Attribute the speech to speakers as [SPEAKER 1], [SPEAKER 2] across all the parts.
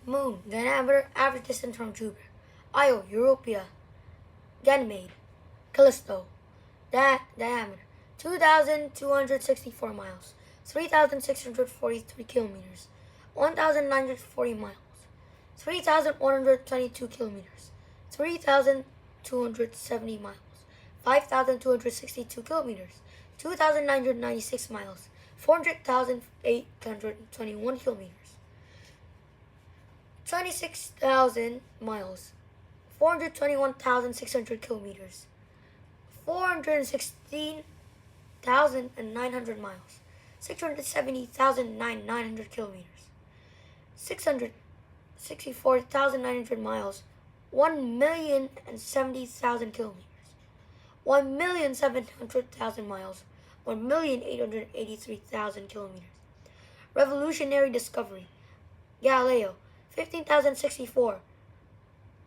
[SPEAKER 1] Moon, diameter, average distance from Jupiter. Io, Europa, Ganymede, Callisto, diameter, 2,264 miles, 3,643 kilometers, 1,940 miles, 3,122 kilometers, 3,270 miles, 5,262 kilometers, 2,996 miles, 400,821 kilometers, 26,000 miles, 421,600 kilometers, 416,900 miles, 670,900 kilometers, 664,900 miles, 1,070,000 kilometers, 1,700,000 miles, 1,883,000 kilometers. Revolutionary discovery. Galileo, 15,064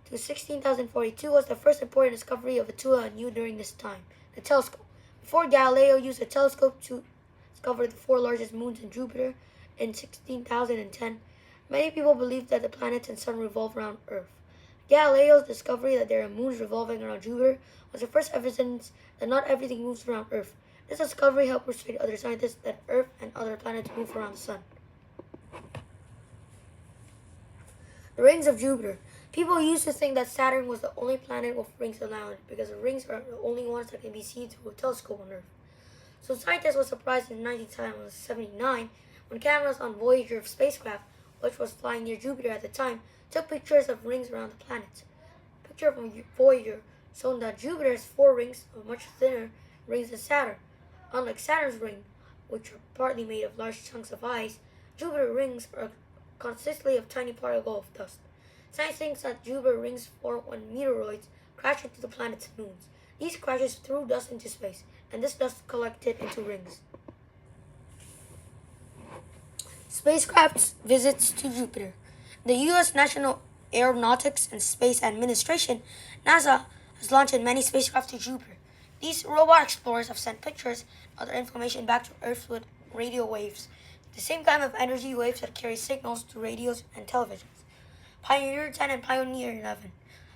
[SPEAKER 1] to 16,042 was the first important discovery of a tool new during this time, the telescope. Before Galileo used a telescope to discover the four largest moons in Jupiter in 16,010, many people believed that the planets and sun revolve around Earth. Galileo's discovery that there are moons revolving around Jupiter was the first evidence that not everything moves around Earth. This discovery helped persuade other scientists that Earth and other planets move around the sun. The rings of Jupiter. People used to think that Saturn was the only planet with rings around it because the rings are the only ones that can be seen through a telescope on Earth. So scientists were surprised in 1979 when cameras on Voyager spacecraft, which was flying near Jupiter at the time, took pictures of rings around the planet. A picture from Voyager showed that Jupiter has four rings of much thinner rings than Saturn. Unlike Saturn's ring, which are partly made of large chunks of ice, Jupiter's rings are consistently of tiny particles of dust. Science thinks that Jupiter rings form when meteoroids crash into the planets and moons. These crashes threw dust into space, and this dust collected into rings. Spacecraft visits to Jupiter. The U.S. National Aeronautics and Space Administration, NASA, has launched many spacecraft to Jupiter. These robot explorers have sent pictures and other information back to Earth with radio waves, the same kind of energy waves that carry signals to radios and televisions. Pioneer 10 and Pioneer 11.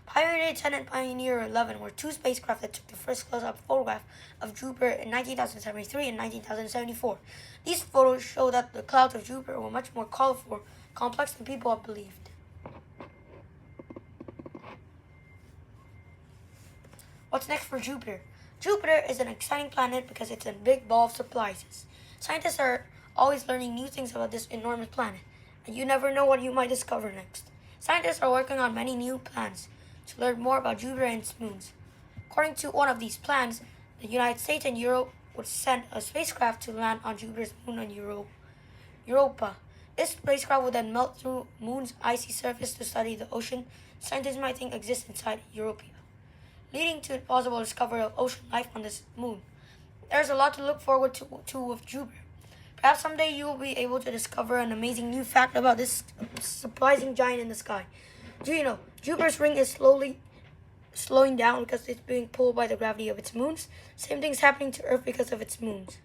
[SPEAKER 1] Pioneer 10 and Pioneer 11 were two spacecraft that took the first close-up photograph of Jupiter in 1973 and 1974. These photos show that the clouds of Jupiter were much more colorful, complex than people have believed. What's next for Jupiter? Jupiter is an exciting planet because it's a big ball of surprises. Scientists are always learning new things about this enormous planet, and you never know what you might discover next. Scientists are working on many new plans to learn more about Jupiter and its moons. According to one of these plans, the United States and Europe would send a spacecraft to land on Jupiter's moon on Europa. This spacecraft would then melt through the moon's icy surface to study the ocean scientists might think exists inside Europa, leading to the possible discovery of ocean life on this moon. There's a lot to look forward to with Jupiter. Perhaps someday you will be able to discover an amazing new fact about this surprising giant in the sky. Do you know, Jupiter's ring is slowing down because it's being pulled by the gravity of its moons? Same thing is happening to Earth because of its moons.